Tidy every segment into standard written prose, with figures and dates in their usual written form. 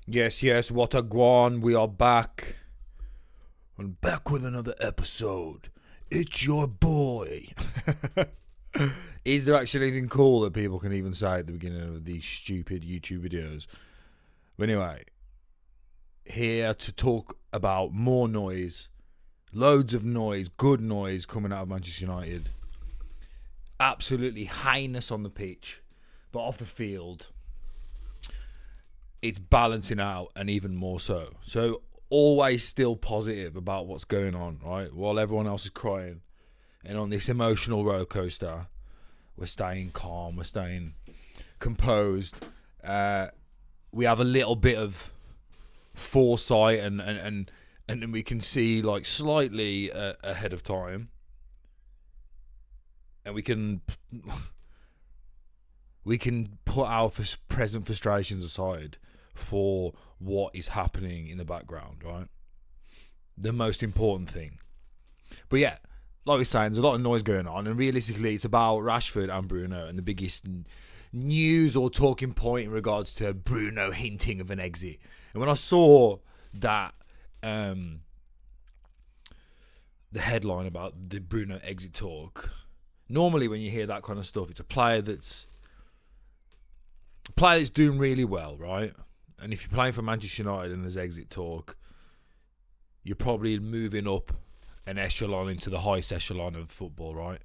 Yes, what a guan. We are back. And back with another episode. It's your boy. Is there actually anything cool that people can even say at the beginning of these stupid YouTube videos? But anyway, here to talk about more noise. Loads of noise, good noise coming out of Manchester United. Absolutely heinous on the pitch. But off the field, it's balancing out, and even more so. So always still positive about what's going on, right? While everyone else is crying. And on this emotional roller coaster, we're staying calm, we're staying composed. We have a little bit of foresight and we can see like slightly ahead of time. And we can put our present frustrations aside for what is happening in the background, right? The most important thing. But yeah, like we're saying, there's a lot of noise going on, and realistically it's about Rashford and Bruno, and the biggest news or talking point in regards to Bruno hinting of an exit. And when I saw that the headline about the Bruno exit talk, normally when you hear that kind of stuff, it's a player that's doing really well, right? And if you're playing for Manchester United and there's exit talk, you're probably moving up an echelon into the highest echelon of football, right?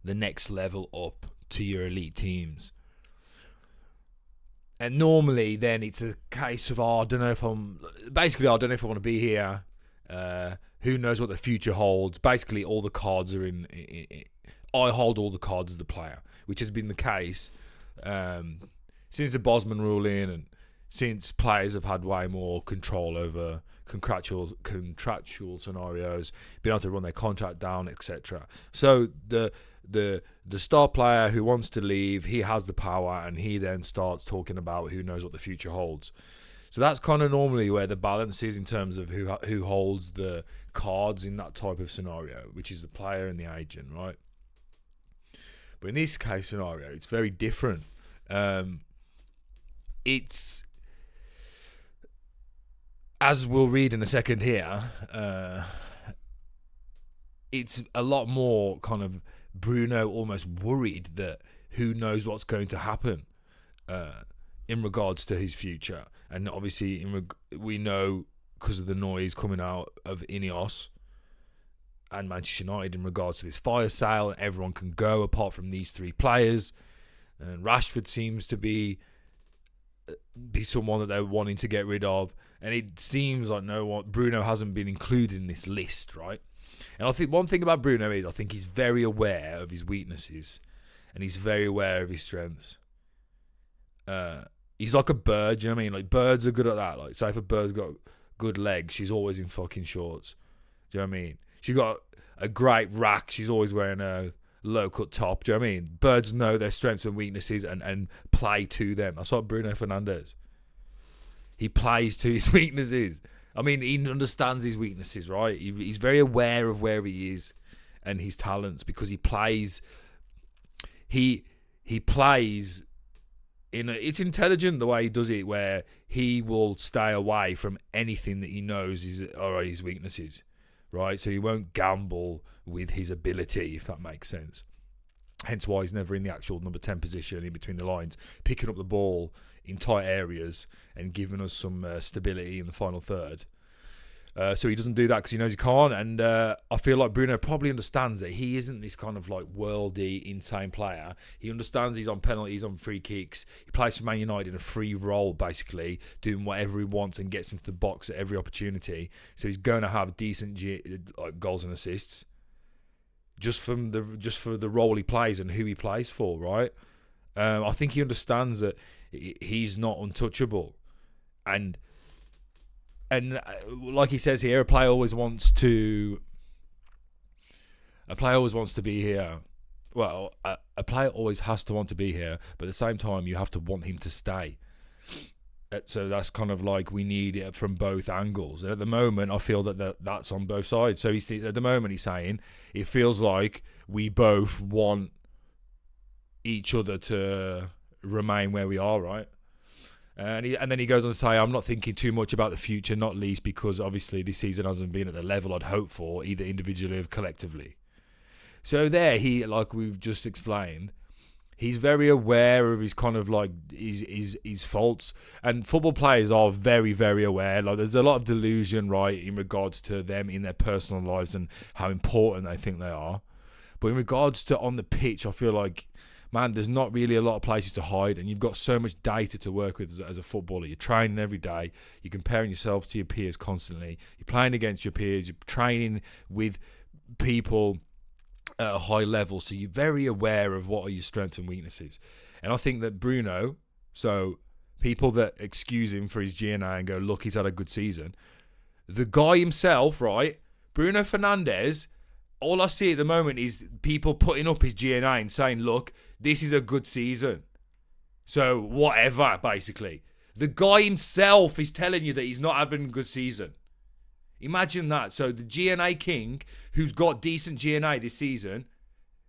The next level up to your elite teams. And normally then it's a case of, I don't know if I want to be here. Who knows what the future holds? Basically, all the cards are in I hold all the cards as the player, which has been the case since the Bosman ruling, and since players have had way more control over contractual scenarios, being able to run their contract down, etc. So the star player who wants to leave, he has the power, and he then starts talking about who knows what the future holds. So that's kind of normally where the balance is in terms of who holds the cards in that type of scenario, which is the player and the agent, right? But in this case scenario, it's very different. It's, as we'll read in a second here, it's a lot more kind of Bruno almost worried that who knows what's going to happen in regards to his future. And obviously we know, because of the noise coming out of Ineos and Manchester United in regards to this fire sale, and everyone can go apart from these three players. And Rashford seems to be someone that they're wanting to get rid of, and it seems like Bruno hasn't been included in this list, right? And I think one thing about Bruno is I think he's very aware of his weaknesses, and he's very aware of his strengths. He's like a bird, you know what I mean? Like, birds are good at that. Like, say if a bird's got good legs, she's always in fucking shorts. Do you know what I mean? She's got a great rack, she's always wearing a low-cut top. Do you know what I mean? Birds know their strengths and weaknesses and play to them. That's what Bruno Fernandes. He plays to his weaknesses. I mean, he understands his weaknesses, right? He's very aware of where he is and his talents, because he plays. He plays in it's intelligent the way he does it, where he will stay away from anything that he knows is his weaknesses, right? So he won't gamble with his ability, if that makes sense. Hence why he's never in the actual number 10 position in between the lines, picking up the ball in tight areas and giving us some stability in the final third. So he doesn't do that because he knows he can't. And I feel like Bruno probably understands that he isn't this kind of like worldy, insane player. He understands he's on penalties, on free kicks. He plays for Man United in a free role, basically, doing whatever he wants and gets into the box at every opportunity. So he's going to have decent goals and assists, just for the role he plays and who he plays for, right? I think he understands that he's not untouchable, and like he says here, a player always wants to be here. Well, a player always has to want to be here, but at the same time, you have to want him to stay. So that's kind of like, we need it from both angles. And at the moment, I feel that's on both sides. So at the moment, he's saying it feels like we both want each other to remain where we are, right? And then he goes on to say, I'm not thinking too much about the future, not least because obviously this season hasn't been at the level I'd hoped for, either individually or collectively. So there, he, like we've just explained, he's very aware of his kind of like his faults, and football players are very, very aware. Like there's a lot of delusion, right, in regards to them in their personal lives and how important they think they are. But in regards to on the pitch, I feel like, man, there's not really a lot of places to hide, and you've got so much data to work with as a footballer. You're training every day. You're comparing yourself to your peers constantly. You're playing against your peers. You're training with people at a high level, so you're very aware of what are your strengths and weaknesses. And I think that Bruno, so people that excuse him for his GNA and go, look, he's had a good season. The guy himself, right, Bruno Fernandes, all I see at the moment is people putting up his GNA and saying, look, this is a good season. So whatever, basically. The guy himself is telling you that he's not having a good season. Imagine that. So the GNA king, who's got decent GNA this season,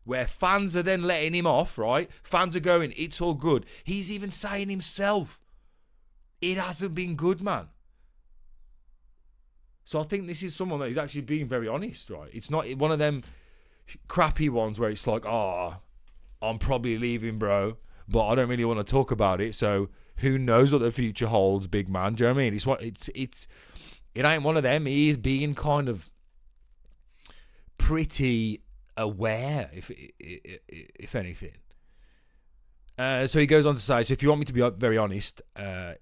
where fans are then letting him off, right? Fans are going, it's all good. He's even saying himself, it hasn't been good, man. So I think this is someone that is actually being very honest, right? It's not one of them crappy ones where it's like, I'm probably leaving, bro, but I don't really want to talk about it. So who knows what the future holds, big man? Do you know what I mean? It ain't one of them. He is being kind of pretty aware, if anything. So he goes on to say, so if you want me to be very honest,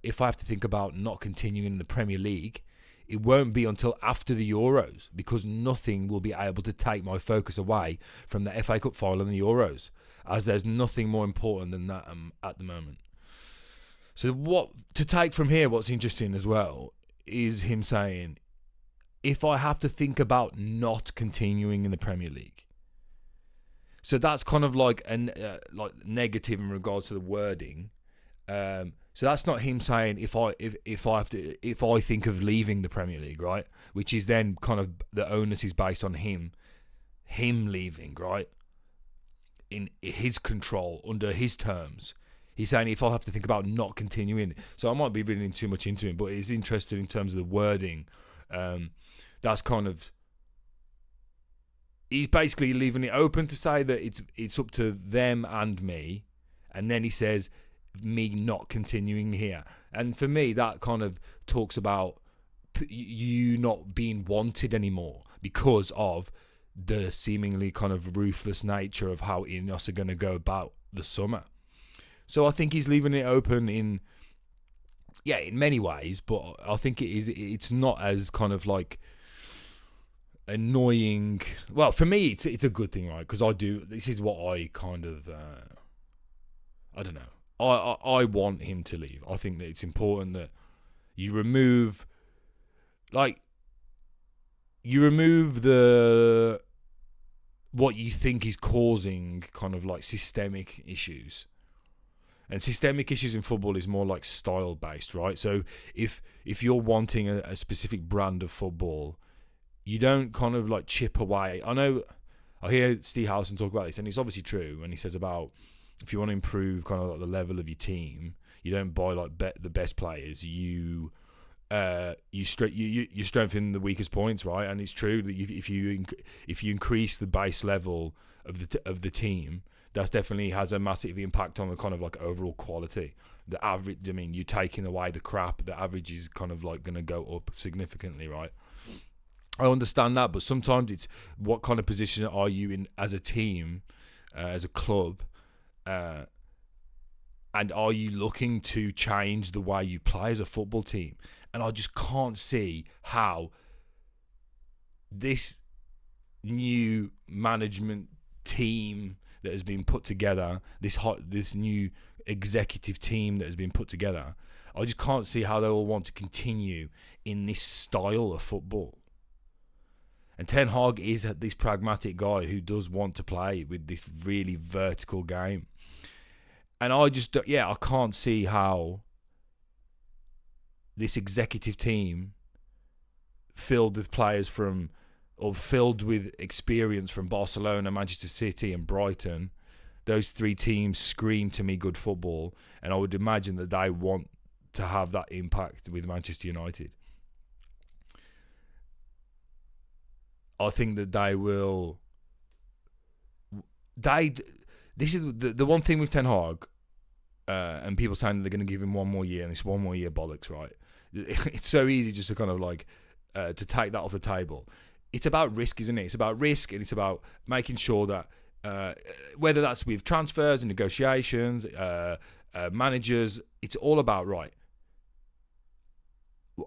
if I have to think about not continuing in the Premier League, it won't be until after the Euros, because nothing will be able to take my focus away from the FA Cup final and the Euros, as there's nothing more important than that at the moment. So what to take from here, what's interesting as well, is him saying, if I have to think about not continuing in the Premier League. So that's kind of like like negative in regards to the wording. So that's not him saying if I think of leaving the Premier League, right? Which is then kind of the onus is based on him leaving, right? In his control, under his terms. He's saying if I have to think about not continuing. So I might be reading too much into it, but it's interested in terms of the wording. That's kind of, he's basically leaving it open to say that it's up to them and me. And then he says, me not continuing here. And for me, that kind of talks about you not being wanted anymore because of the seemingly kind of ruthless nature of how Ineos are going to go about the summer. So I think he's leaving it open in many ways, but I think it's not as kind of like annoying. Well, for me, it's a good thing, right? Because this is what I kind of, I don't know. I want him to leave. I think that it's important that you remove what you think is causing kind of like systemic issues. And systemic issues in football is more like style based, right? So if you're wanting a specific brand of football, you don't kind of like chip away. I hear Steve Howson talk about this, and it's obviously true. And he says about if you want to improve kind of like the level of your team, you don't buy like the best players. You strengthen the weakest points, right? And it's true that if you increase the base level of the team, that definitely has a massive impact on the kind of like overall quality. The average, I mean, you're taking away the crap, the average is kind of like going to go up significantly, right? I understand that, but sometimes it's what kind of position are you in as a team, as a club, and are you looking to change the way you play as a football team? And I just can't see how this new management team that has been put together, this new executive team that has been put together, I just can't see how they will want to continue in this style of football. And Ten Hag is this pragmatic guy who does want to play with this really vertical game. And I can't see how this executive team filled with players filled with experience from Barcelona, Manchester City and Brighton, those three teams scream to me good football, and I would imagine that they want to have that impact with Manchester United. I think that they will. This is the one thing with Ten Hag, and people saying that they're going to give him one more year, and it's 1 more year bollocks, right? It's so easy just to kind of like to take that off the table. It's about risk, isn't it? It's about risk, and it's about making sure that whether that's with transfers and negotiations, managers, it's all about, right,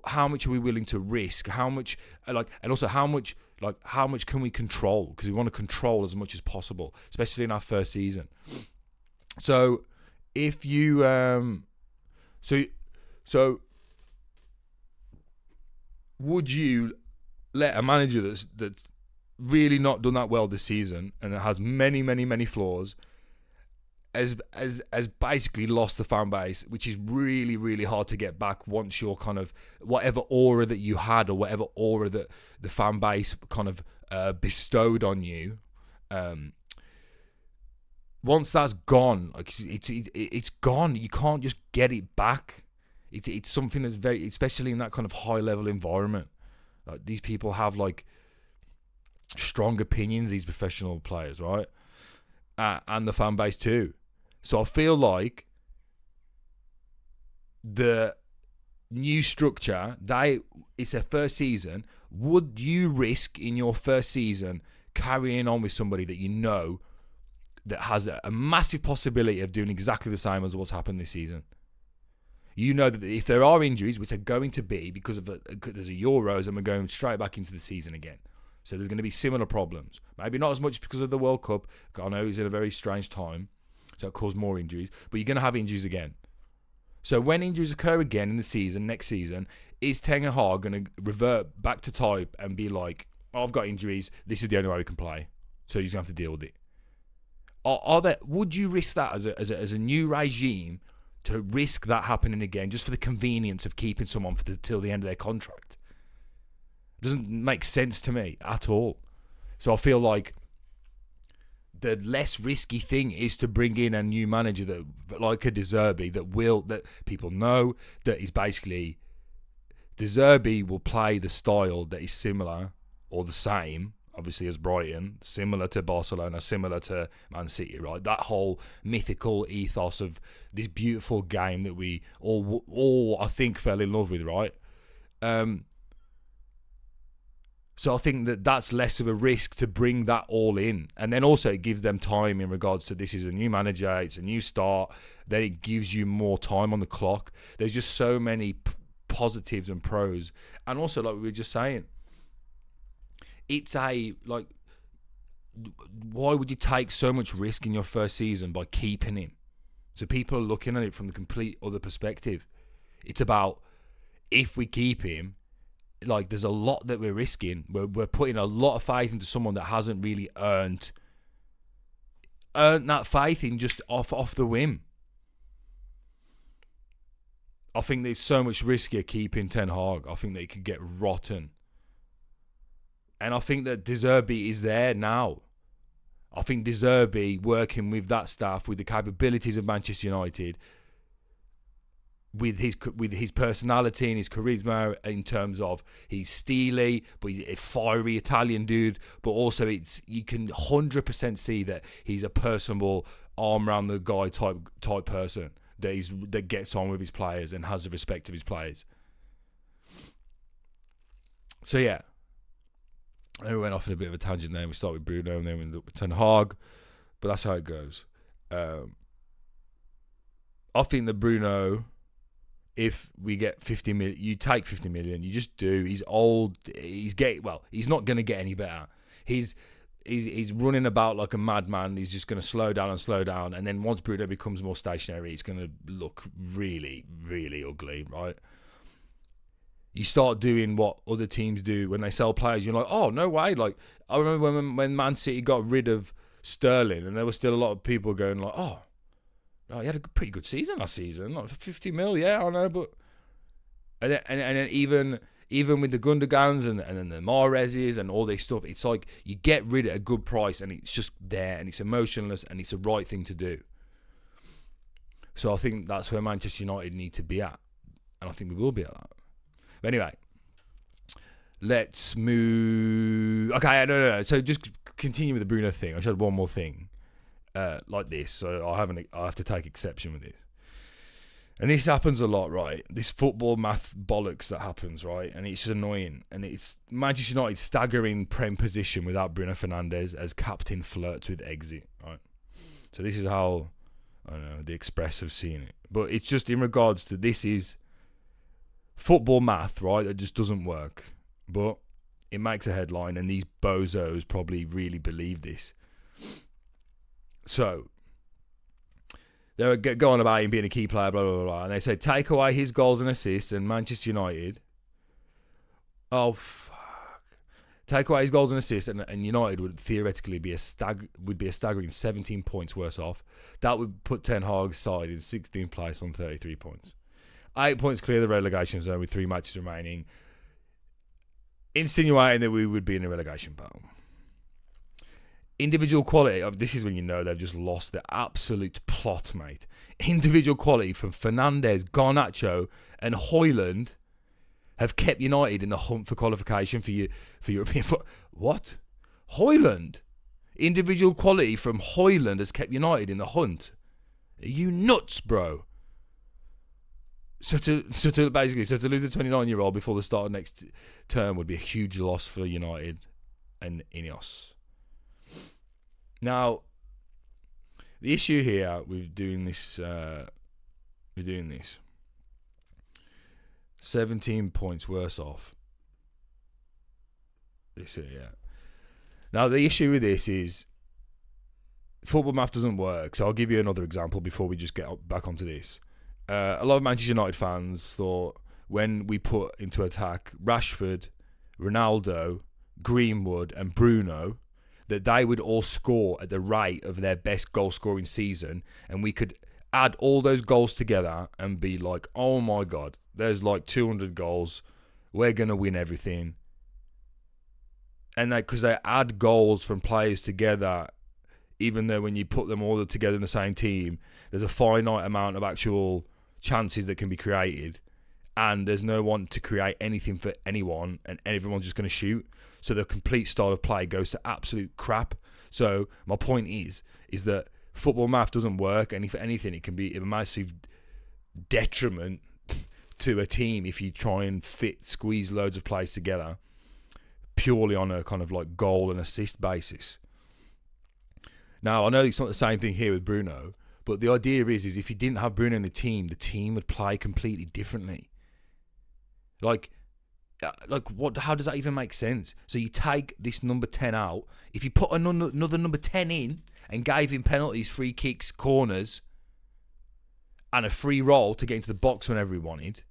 how much are we willing to risk? How much, and also how much can we control? Because we want to control as much as possible, especially in our first season. So if you, so would you let a manager that's really not done that well this season and that has many flaws, as basically lost the fan base, which is really, really hard to get back once you're kind of whatever aura that you had or whatever aura that the fan base kind of bestowed on you. Once that's gone, like it's gone. You can't just get it back. It's something that's very, especially in that kind of high level environment. Like, these people have like strong opinions, these professional players, right? And the fan base too. So I feel like the new structure, it's their first season. Would you risk in your first season carrying on with somebody that you know that has a massive possibility of doing exactly the same as what's happened this season? You know that if there are injuries, which are going to be because of there's a Euros and we're going straight back into the season again. So there's going to be similar problems. Maybe not as much because of the World Cup. I know it's in a very strange time, so it caused more injuries. But you're going to have injuries again. So when injuries occur again in the season, next season, is Ten Hag going to revert back to type and be like, oh, I've got injuries, this is the only way we can play, so you're going to have to deal with it? Would you risk that as a new regime to risk that happening again just for the convenience of keeping someone till the end of their contract? It doesn't make sense to me at all. So I feel like the less risky thing is to bring in a new manager that like a De Zerbi, that people know that is basically, De Zerbi will play the style that is similar or the same, obviously, as Brighton, similar to Barcelona, similar to Man City, right? That whole mythical ethos of this beautiful game that we all I think fell in love with, right? So I think that's less of a risk to bring that all in. And then also it gives them time in regards to this is a new manager, it's a new start. Then it gives you more time on the clock. There's just so many positives and pros. And also, like we were just saying, it's why would you take so much risk in your first season by keeping him? So people are looking at it from the complete other perspective. It's about, if we keep him, like, there's a lot that we're risking. We're putting a lot of faith into someone that hasn't really earned that faith in just off the whim. I think there's so much riskier keeping Ten Hag. I think that it could get rotten. And I think that De Zerbi is there now. I think De Zerbi, working with that staff, with the capabilities of Manchester United, with his personality and his charisma, in terms of he's steely, but he's a fiery Italian dude. But also, you can 100% see that he's a personable, arm around the guy type person that gets on with his players and has the respect of his players. So yeah, I went off in a bit of a tangent there. We start with Bruno and then we end up with Ten Hag, but that's how it goes. I think that Bruno, if we get 50 million, you take 50 million. You just do. He's old. He's not going to get any better. He's running about like a madman. He's just going to slow down. And then once Bruno becomes more stationary, it's going to look really, really ugly, right? You start doing what other teams do when they sell players. You're like, oh, no way. Like, I remember when Man City got rid of Sterling, and there were still a lot of people going like, oh, he had a pretty good season last season. Like, for 50 mil, yeah, I know. But and then even with the Gundogans and then the Mahrezes and all this stuff, it's like you get rid at a good price and it's just there and it's emotionless and it's the right thing to do. So I think that's where Manchester United need to be at. And I think we will be at that. But anyway, let's move. Okay, no. So just continue with the Bruno thing. I just had one more thing like this. So I have to take exception with this. And this happens a lot, right? This football math bollocks that happens, right? And it's just annoying. And it's Manchester United staggering Prem position without Bruno Fernandes as captain flirts with exit, right? So this is how, I don't know, the Express have seen it. But it's just in regards to this is football math, right? That just doesn't work. But it makes a headline and these bozos probably really believe this. So they're going about him being a key player, blah, blah, blah. And they say, take away his goals and assists, and Manchester United. Oh, fuck. Take away his goals and assists, and United would theoretically be a staggering 17 points worse off. That would put Ten Hag's side in 16th place on 33 points. 8 points clear the relegation zone with 3 matches remaining, insinuating that we would be in a relegation battle. Individual quality, this is when you know they've just lost their absolute plot, mate. Individual quality from Fernandes, Garnacho and Højlund have kept United in the hunt for qualification for European football. What? Højlund? Individual quality from Højlund has kept United in the hunt. Are you nuts, bro? So to lose a 29-year-old before the start of next term would be a huge loss for United and Ineos. Now, the issue here with doing this, 17 points worse off. This here, yeah. Now, the issue with this is football math doesn't work. So I'll give you another example before we just get back onto this. A lot of Manchester United fans thought when we put into attack Rashford, Ronaldo, Greenwood and Bruno, that they would all score at the rate of their best goal-scoring season, and we could add all those goals together and be like, oh my God, there's like 200 goals, we're going to win everything. And because they add goals from players together, even though when you put them all together in the same team, there's a finite amount of actual chances that can be created, and there's no one to create anything for anyone, and everyone's just going to shoot. So the complete style of play goes to absolute crap. So my point is that football math doesn't work, and if anything, it can be a massive detriment to a team if you try and squeeze loads of plays together purely on a kind of like goal and assist basis. Now, I know it's not the same thing here with Bruno, but the idea is if you didn't have Bruno in the team would play completely differently. Like what? How does that even make sense? So you take this number 10 out. If you put another number 10 in and gave him penalties, free kicks, corners, and a free roll to get into the box whenever he wanted,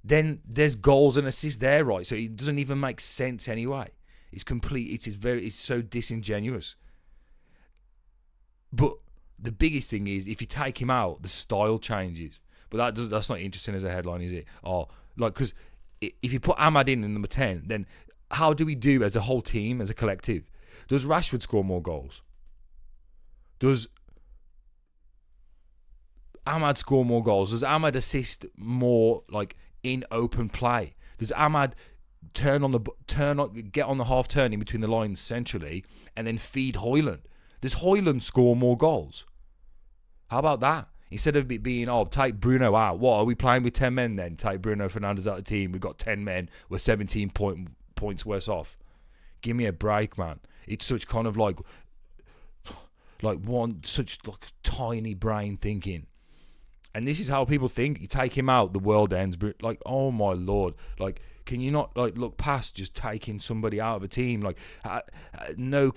then there's goals and assists there, right? So it doesn't even make sense anyway. It's complete. It's so disingenuous. But the biggest thing is if you take him out, the style changes. But that's not interesting as a headline, is it? Because if you put Ahmad in number 10, then how do we do as a whole team, as a collective? Does Rashford score more goals? Does Ahmad score more goals? Does Ahmad assist more, like in open play? Does Ahmad get on the half turn in between the lines centrally and then feed Højlund? Does Højlund score more goals? How about that? Instead of it being, take Bruno out. What, are we playing with 10 men then? Take Bruno Fernandes out of the team. We've got 10 men. We're 17 points worse off. Give me a break, man. It's such kind of like tiny brain thinking. And this is how people think. You take him out, the world ends. Like, oh my Lord. Like, can you not look past just taking somebody out of a team? Like, no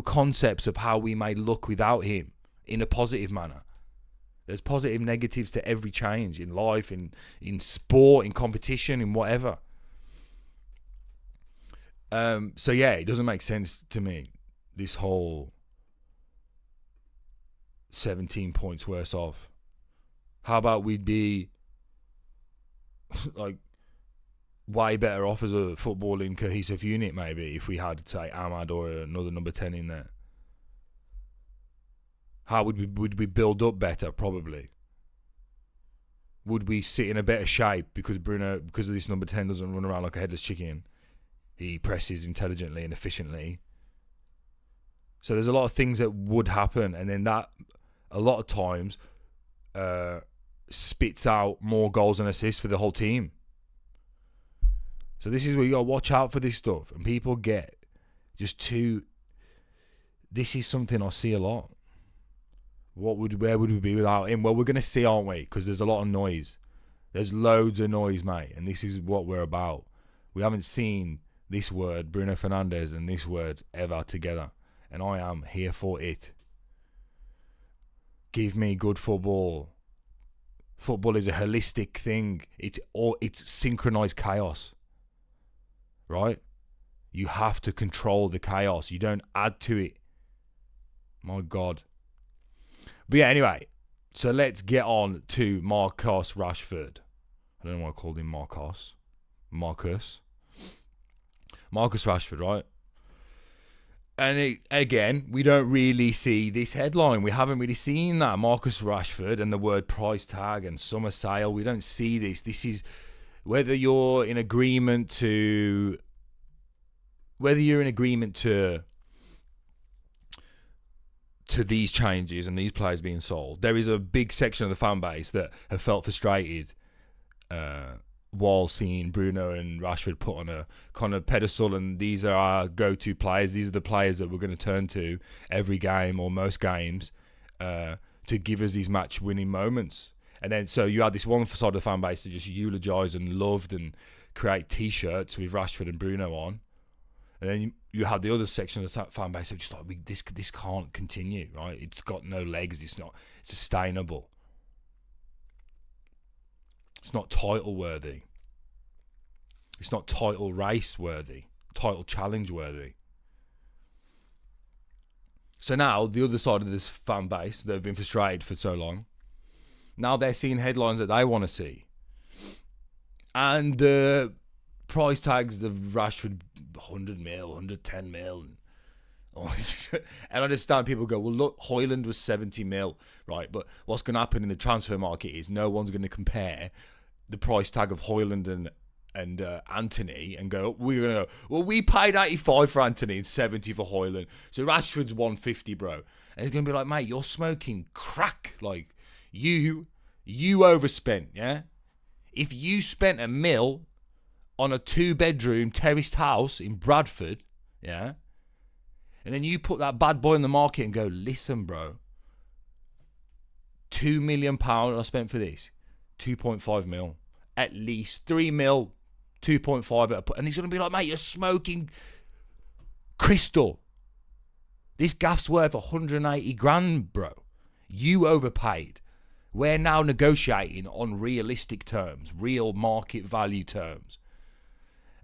concepts of how we may look without him in a positive manner. There's positive negatives to every change in life, in sport, in competition, in whatever. So yeah, it doesn't make sense to me, this whole 17 points worse off. How about we'd be like way better off as a footballing cohesive unit, maybe, if we had, say, Ahmad or another number 10 in there? How would we build up better? Probably. would we sit in a better shape because Bruno, because of this number 10, doesn't run around like a headless chicken? He presses intelligently and efficiently. So there's a lot of things that would happen, and then that a lot of times spits out more goals and assists for the whole team. So this is where you gotta watch out for this stuff, and people get just too. This is something I see a lot. Where would we be without him? Well, we're gonna see, aren't we? Because there's a lot of noise. There's loads of noise, mate, and this is what we're about. We haven't seen this word, Bruno Fernandes, and this word ever together, and I am here for it. Give me good football. Football is a holistic thing. It's synchronized chaos, right? You have to control the chaos. You don't add to it. My God. But yeah, anyway, so let's get on to Marcus Rashford. I don't know why I called him Marcus. Marcus Rashford, right? And again, we don't really see this headline. We haven't really seen that. Marcus Rashford and the word price tag and summer sale. We don't see this. This is whether you're in agreement to these changes and these players being sold. There is a big section of the fan base that have felt frustrated while seeing Bruno and Rashford put on a kind of pedestal, and these are our go-to players. These are the players that we're going to turn to every game or most games to give us these match-winning moments. And then so you had this one side of the fan base that just eulogise and loved and create T-shirts with Rashford and Bruno on. And then you had the other section of the fan base that just like, this can't continue, right? It's got no legs. It's not sustainable. It's not title worthy. It's not title race worthy. Title challenge worthy. So now the other side of this fan base that have been frustrated for so long, now they're seeing headlines that they want to see. And the price tags of Rashford 100 mil, 110 mil. And I understand people go, well, look, Højlund was 70 mil, right? But what's going to happen in the transfer market is no one's going to compare the price tag of Højlund and Anthony and go, we paid 85 for Anthony and 70 for Højlund. So Rashford's 150, bro. And it's going to be like, mate, you're smoking crack. Like, you overspent, yeah? If you spent $1 million on a 2-bedroom terraced house in Bradford, yeah? And then you put that bad boy in the market and go, listen, bro, £2 million I spent for this. 2.5 mil. At least 3 mil, 2.5. And he's going to be like, mate, you're smoking crystal. This gaff's worth 180 grand, bro. You overpaid. We're now negotiating on realistic terms, real market value terms.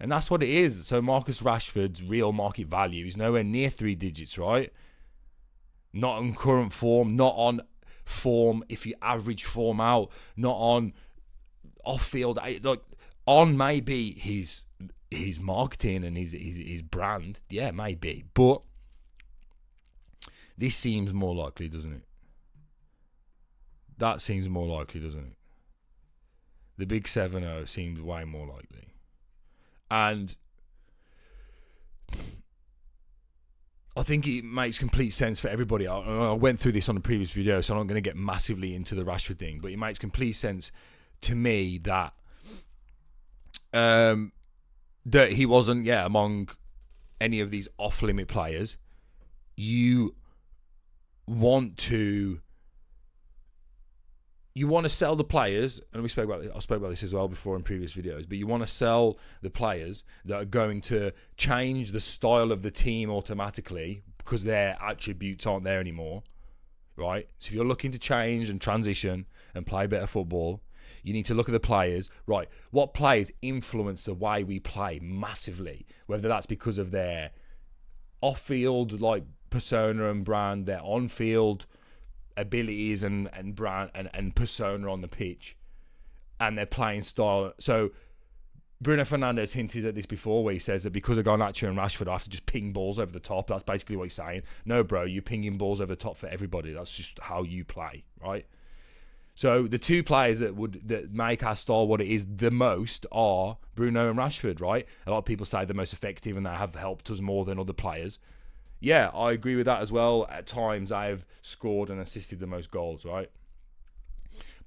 And that's what it is. So Marcus Rashford's real market value is nowhere near 3 digits, right? Not on current form, not on form if you average form out, not on off-field. Like, on maybe his marketing and his brand. Yeah, maybe. But this seems more likely, doesn't it? That seems more likely, doesn't it? The big 7-0 seems way more likely. And I think it makes complete sense for everybody. I went through this on a previous video, so I'm not going to get massively into the Rashford thing, but it makes complete sense to me that that he wasn't among any of these off-limit players. You want to sell the players, and I spoke about this as well before in previous videos, but you want to sell the players that are going to change the style of the team automatically because their attributes aren't there anymore, right? So if you're looking to change and transition and play better football, you need to look at the players, right? What players influence the way we play massively, whether that's because of their off-field like persona and brand, their on-field abilities and brand and persona on the pitch, and their playing style. So Bruno Fernandes hinted at this before, where he says that because of Garnacho and Rashford, I have to just ping balls over the top. That's basically what he's saying. No, bro, you're pinging balls over the top for everybody. That's just how you play, right? So the two players that make our style what it is the most are Bruno and Rashford, right? A lot of people say the most effective and they have helped us more than other players. Yeah, I agree with that as well. At times they have scored and assisted the most goals, right?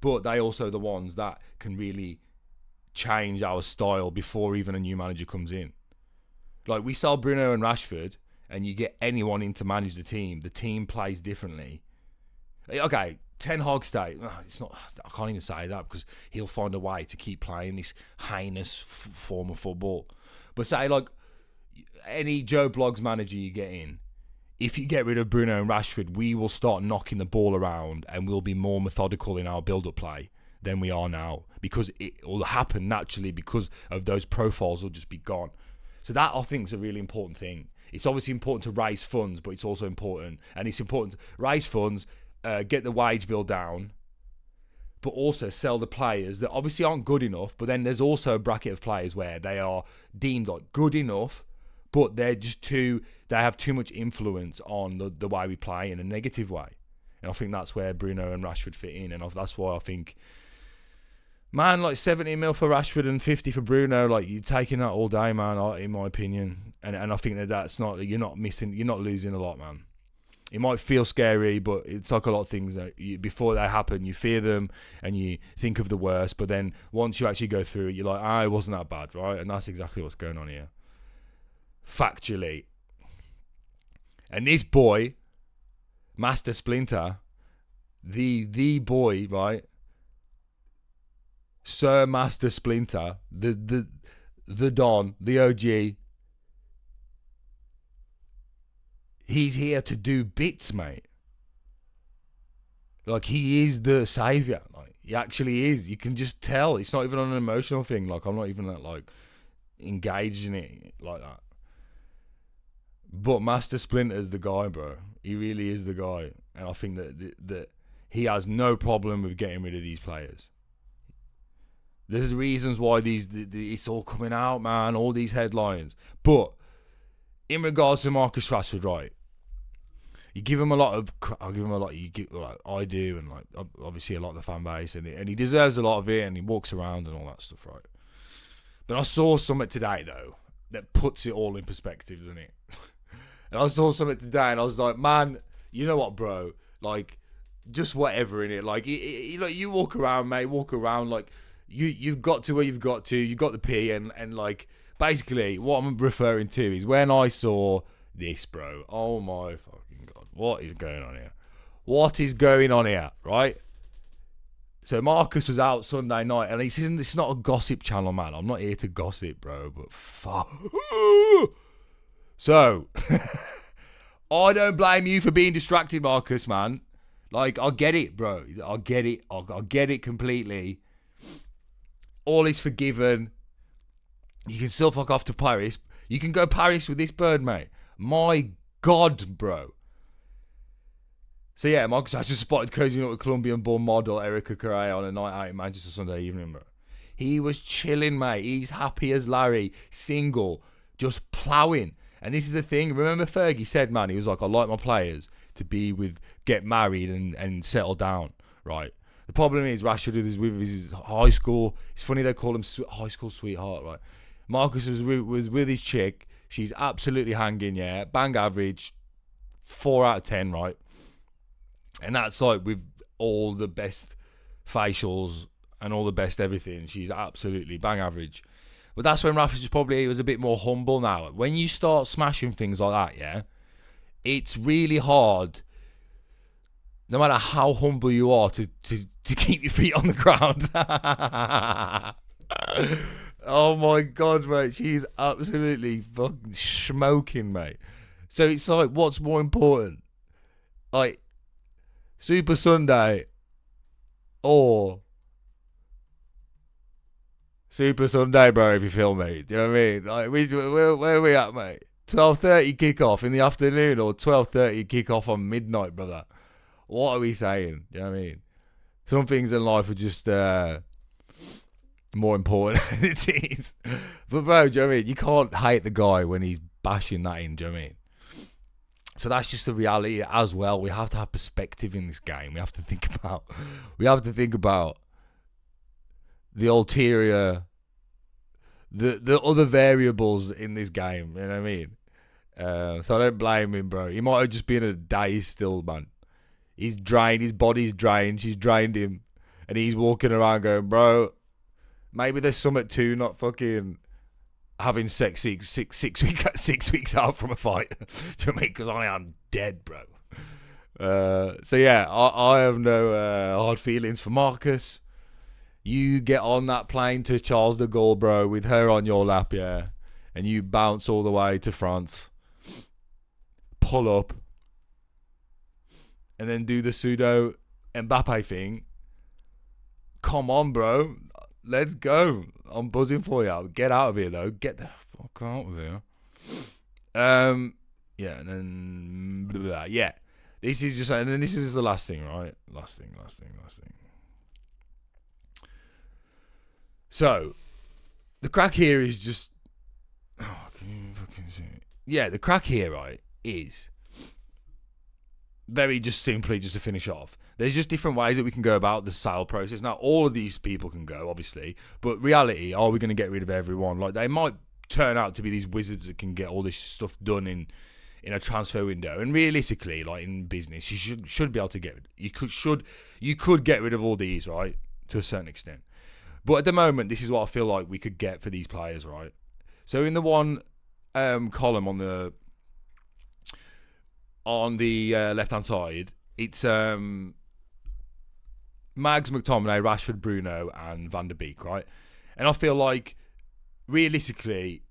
But they also the ones that can really change our style before even a new manager comes in. Like we sell Bruno and Rashford and you get anyone in to manage the team plays differently. Okay, Ten Hag stay. It's not. I can't even say that because he'll find a way to keep playing this heinous form of football. But say like any Joe Bloggs manager you get in, if you get rid of Bruno and Rashford, we will start knocking the ball around and we'll be more methodical in our build-up play than we are now because it will happen naturally because of those profiles will just be gone. So that I think is a really important thing. It's obviously important to raise funds, but it's also important, and it's important to raise funds. Get the wage bill down, but also sell the players that obviously aren't good enough. But then there's also a bracket of players where they are deemed like good enough, but they're just they have too much influence on the way we play in a negative way. And I think that's where Bruno and Rashford fit in. And that's why I think, man, like 70 mil for Rashford and 50 for Bruno, like you're taking that all day, man, in my opinion. And I think that's not, you're not losing a lot, man. It might feel scary, but it's like a lot of things that before they happen, you fear them and you think of the worst. But then once you actually go through it, you're like, it wasn't that bad, right? And that's exactly what's going on here. Factually. And this boy, Master Splinter, the boy, right? Sir Master Splinter, the Don, the OG. He's here to do bits, mate. Like, he is the saviour. Like, he actually is. You can just tell. It's not even on an emotional thing. Like, I'm not even that, like, engaged in it like that. But Master Splinter's the guy, bro. He really is the guy. And I think that he has no problem with getting rid of these players. There's reasons why it's all coming out, man. All these headlines. But in regards to Marcus Rashford, right? You give him a lot of. I'll give him a lot. I do, and like obviously a lot of the fan base, and he deserves a lot of it, and he walks around and all that stuff, right? But I saw something today though that puts it all in perspective, doesn't it? And I saw something today, and I was like, man, you know what, bro? Like, just whatever in it. Like, you walk around, mate. Walk around like you've got to where you've got to. You got the P, and like. Basically, what I'm referring to is when I saw this, bro. Oh my fucking God. What is going on here? What is going on here, right? So Marcus was out Sunday night, and this is not a gossip channel, man. I'm not here to gossip, bro, but fuck. So, I don't blame you for being distracted, Marcus, man. Like, I get it, bro. I get it. I get it completely. All is forgiven. You can still fuck off to Paris. You can go Paris with this bird, mate. My God, bro. So yeah, Marcus has just spotted cozying up with Colombian-born model Erica Correa on a night out in Manchester Sunday evening, bro. He was chilling, mate. He's happy as Larry, single, just ploughing. And this is the thing. Remember Fergie said, man, he was like, I like my players to be with, get married and settle down, right? The problem is Rashford is with his high school. It's funny they call him high school sweetheart, right? Marcus was with his chick. She's absolutely hanging, yeah. Bang average, 4 out of 10, right? And that's like with all the best facials and all the best everything. She's absolutely bang average. But that's when Rashford probably was a bit more humble now. When you start smashing things like that, yeah, it's really hard, no matter how humble you are, to keep your feet on the ground. Oh my God, mate. She's absolutely fucking smoking, mate. So it's like, what's more important? Like, Super Sunday or Super Sunday, bro, if you feel me. Do you know what I mean? Like, where are we at, mate? 12:30 kickoff in the afternoon or 12:30 kickoff on midnight, brother? What are we saying? Do you know what I mean? Some things in life are just more important than it is. But bro, do you know what I mean? You can't hate the guy when he's bashing that in, do you know what I mean? So that's just the reality as well. We have to have perspective in this game. We have to think about the ulterior, the other variables in this game. You know what I mean? So I don't blame him, bro. He might have just been a daze still, man. He's drained. His body's drained. She's drained him, and he's walking around going, bro, maybe there's something to not fucking having six weeks out from a fight. Do you know what I mean? Because I am dead, bro. So yeah, I have no hard feelings for Marcus. You get on that plane to Charles de Gaulle, bro, with her on your lap, yeah, and you bounce all the way to France. Pull up, and then do the pseudo Mbappe thing. Come on, bro. Let's go. I'm buzzing for you. Get out of here, though. Get the fuck out of here. Yeah, and then blah, blah, yeah. This is just, and then this is the last thing, right? Last thing. So, the crack here is just, oh, can you fucking see it? Yeah, the crack here, right, is very just simply just to finish off. There's just different ways that we can go about the sale process. Now, all of these people can go, obviously, but reality, are we going to get rid of everyone? Like, they might turn out to be these wizards that can get all this stuff done in a transfer window. And realistically, like in business, you should be able to you could get rid of all these, right, to a certain extent. But at the moment, this is what I feel like we could get for these players, right? So in the one column on the left-hand side, it's Mags, McTominay, Rashford, Bruno, and Van der Beek, right? And I feel like, realistically,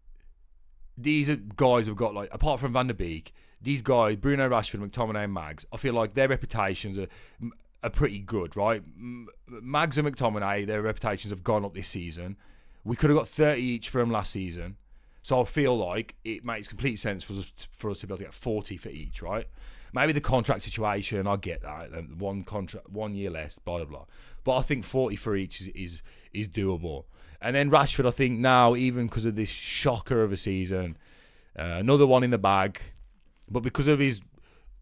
these are guys who've got, like, apart from Van der Beek, these guys, Bruno, Rashford, McTominay, and Mags, I feel like their reputations are pretty good, right? Mags and McTominay, their reputations have gone up this season. We could have got 30 each for them last season. So I feel like it makes complete sense for us to be able to get 40 for each, right? Maybe the contract situation, I get that. One contract, 1 year less, blah, blah, blah. But I think 40 for each is doable. And then Rashford, I think now, even because of this shocker of a season, another one in the bag, but because of his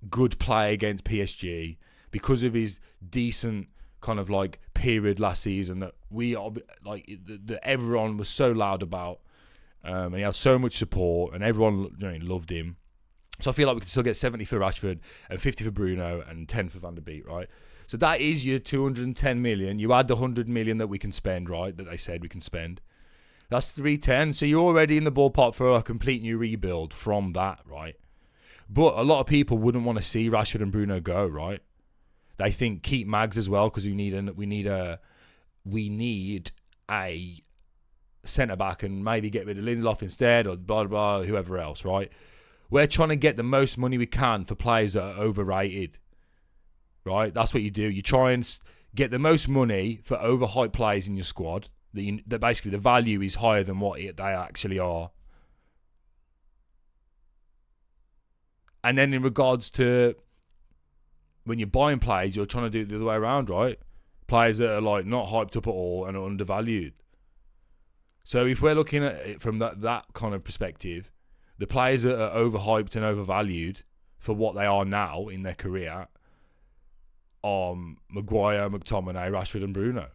good play against PSG, because of his decent kind of like period last season that we are like that everyone was so loud about, and he had so much support, and everyone loved him. So I feel like we can still get 70 for Rashford and 50 for Bruno and 10 for Van der Beek, right? So that is your 210 million. You add the 100 million that we can spend, right? That they said we can spend. That's 310. So you're already in the ballpark for a complete new rebuild from that, right? But a lot of people wouldn't want to see Rashford and Bruno go, right? They think keep Mags as well because we need a centre back and maybe get rid of Lindelof instead or blah blah blah, whoever else, right? We're trying to get the most money we can for players that are overrated, right? That's what you do. You try and get the most money for overhyped players in your squad that basically the value is higher than what they actually are. And then in regards to when you're buying players, you're trying to do it the other way around, right? Players that are like not hyped up at all and are undervalued. So if we're looking at it from that kind of perspective, the players that are overhyped and overvalued for what they are now in their career are Maguire, McTominay, Rashford and Bruno.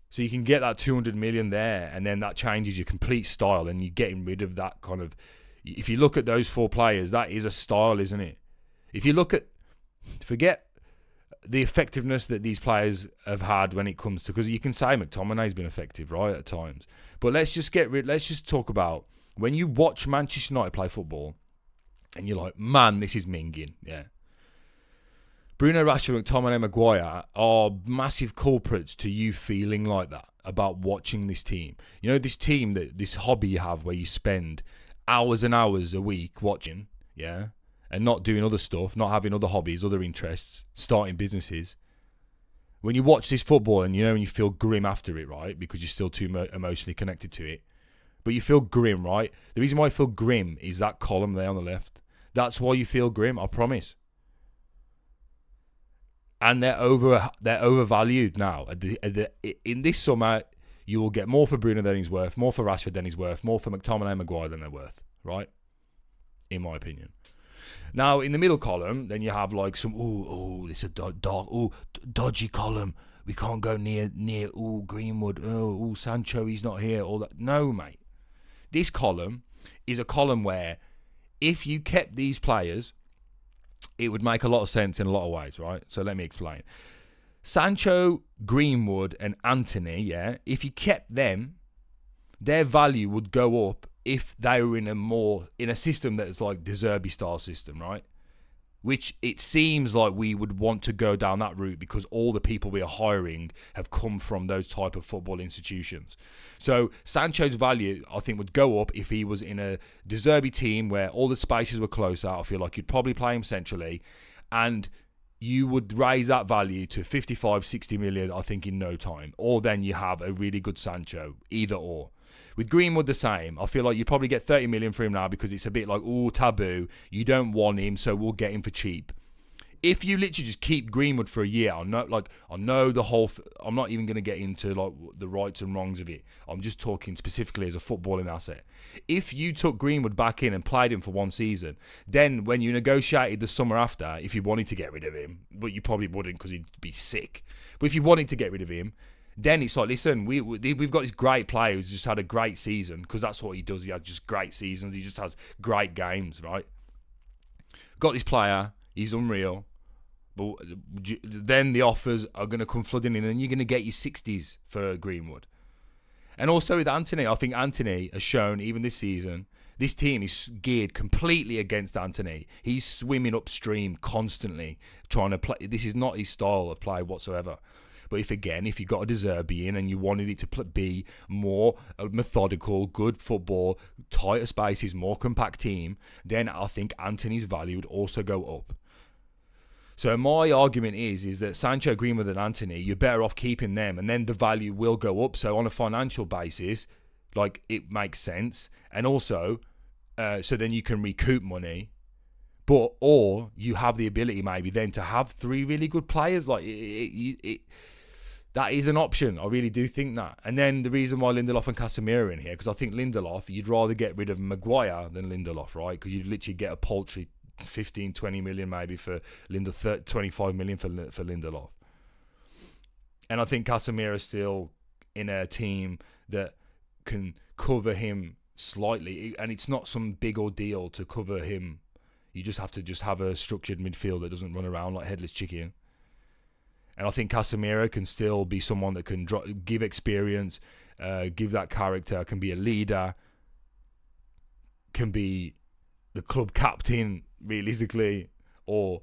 So you can get that 200 million there, and then that changes your complete style, and you're getting rid of that kind of... If you look at those four players, that is a style, isn't it? If you look at... Forget the effectiveness that these players have had when it comes to... Because you can say McTominay's been effective, right, at times. But let's just talk about... When you watch Manchester United play football, and you're like, man, this is minging, yeah. Bruno, Rashford, McTominay, Maguire are massive culprits to you feeling like that about watching this team. You know, this team, this hobby you have where you spend hours and hours a week watching, yeah, and not doing other stuff, not having other hobbies, other interests, starting businesses. When you watch this football and you know, and you feel grim after it, right, because you're still too emotionally connected to it, but you feel grim, right? The reason why I feel grim is that column there on the left. That's why you feel grim, I promise. And they're overvalued now. In this summer, you will get more for Bruno than he's worth, more for Rashford than he's worth, more for McTominay and Maguire than they're worth, right? In my opinion. Now in the middle column, then you have like some this is a dodgy column. We can't go near Greenwood. Sancho, he's not here. All that. No, mate. This column is a column where if you kept these players, it would make a lot of sense in a lot of ways, right? So let me explain. Sancho, Greenwood, and Anthony, yeah, if you kept them, their value would go up if they were in a system that's like the Zerbi style system, right? Which it seems like we would want to go down that route because all the people we are hiring have come from those type of football institutions. So Sancho's value, I think, would go up if he was in a De Zerbi team where all the spaces were closer. I feel like you'd probably play him centrally, and you would raise that value to 55, 60 million, I think, in no time. Or then you have a really good Sancho, either or. With Greenwood, the same. I feel like you'd probably get 30 million for him now because it's a bit like, taboo. You don't want him, so we'll get him for cheap. If you literally just keep Greenwood for a year, I know the whole. I'm not even going to get into like the rights and wrongs of it. I'm just talking specifically as a footballing asset. If you took Greenwood back in and played him for one season, then when you negotiated the summer after, if you wanted to get rid of him, but you probably wouldn't because he'd be sick. But if you wanted to get rid of him, then it's like, listen, we've got this great player who's just had a great season, because that's what he does. He has just great seasons. He just has great games, right? Got this player. He's unreal. But then the offers are going to come flooding in, and you're going to get your 60s for Greenwood. And also with Anthony, I think Anthony has shown, even this season, this team is geared completely against Anthony. He's swimming upstream constantly, trying to play. This is not his style of play whatsoever. But if you got a De Zerbi in and you wanted it to be more methodical, good football, tighter spaces, more compact team, then I think Anthony's value would also go up. So my argument is that Sancho, Greenwood and Anthony, you're better off keeping them, and then the value will go up. So on a financial basis, like, it makes sense. And also, so then you can recoup money. Or you have the ability maybe then to have 3 really good players. Like, that is an option. I really do think that. And then the reason why Lindelof and Casemiro are in here, because I think Lindelof, you'd rather get rid of Maguire than Lindelof, right? Because you'd literally get a paltry 15, 20 million maybe for 25 million for Lindelof. And I think Casemiro is still in a team that can cover him slightly. And it's not some big ordeal to cover him. You just have to have a structured midfield that doesn't run around like headless chicken. And I think Casemiro can still be someone that can give experience, give that character, can be a leader, can be the club captain, realistically, and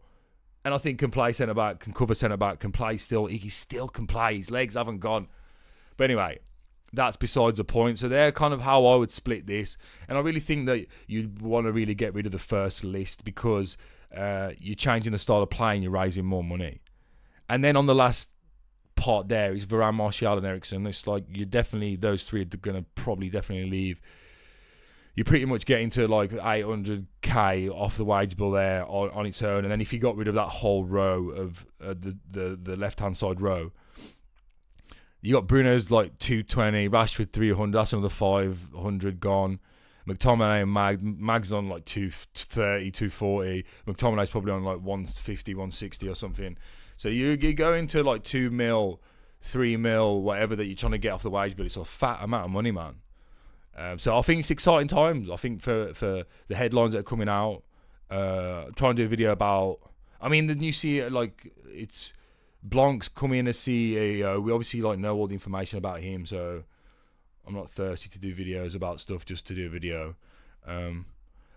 I think can play centre-back, can cover centre-back, can play still. He still can play. His legs haven't gone. But anyway, that's besides the point. So they're kind of how I would split this. And I really think that you'd want to really get rid of the first list because you're changing the style of play and you're raising more money. And then on the last part there is Varane, Martial and Eriksen. It's like those three are going to probably definitely leave. You're pretty much getting to like 800k off the wage bill there on its own. And then if you got rid of that whole row of the left-hand side row, you got Bruno'S like 220, Rashford 300, that's another 500 gone. McTominay and Mag's on like 230, 240. McTominay's probably on like 150, 160 or something. So you go into like 2 mil, 3 mil, whatever that you're trying to get off the wage bill. It's a fat amount of money, man. So I think it's exciting times. I think for the headlines that are coming out, trying to do a video about. I mean, the new CEO, like it's Blanc's coming in as CEO. We obviously like know all the information about him, so I'm not thirsty to do videos about stuff just to do a video. But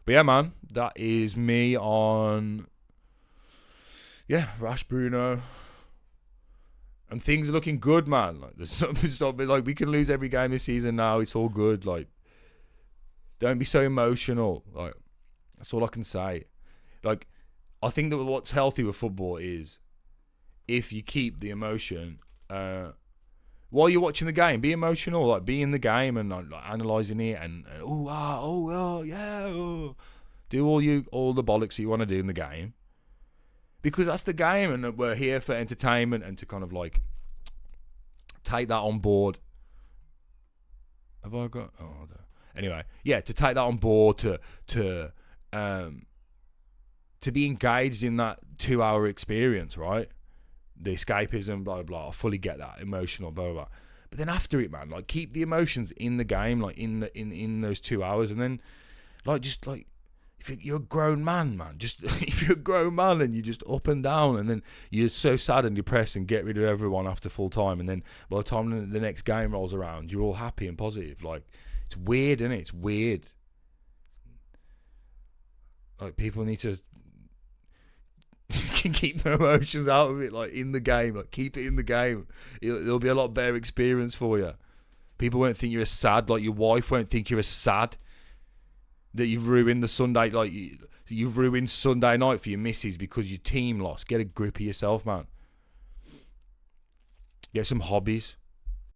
yeah, man, that is me on. Yeah, Rash Bruno. And things are looking good, man. Like there's something stopping. Like we can lose every game this season now. It's all good. Like, don't be so emotional. Like, that's all I can say. Like, I think that what's healthy with football is if you keep the emotion while you're watching the game. Be emotional. Like, be in the game and like analysing it and do all the bollocks that you want to do in the game. Because that's the game, and we're here for entertainment and to kind of like take that on board. Have I got? Oh, anyway, yeah, to take that on board, to to be engaged in that 2-hour experience, right? The escapism, blah, blah, blah. I fully get that. Emotional, blah, blah, blah. But then after it, man, like, keep the emotions in the game, like, in those 2 hours. And then, like, just, like, if you're a grown man, just, if you're a grown man and you're just up and down, and then you're so sad and depressed and get rid of everyone after full time, and then by the time the next game rolls around, you're all happy and positive. Like, it's weird, isn't it? It's weird. Like, people need to keep their emotions out of it, like, in the game. Like, keep it in the game. It'll be a lot better experience for you. People won't think you're a sad. Like, your wife won't think you're a sad. That you've ruined the Sunday, like, you've ruined Sunday night for your missus because your team lost. Get a grip of yourself, man. Get some hobbies.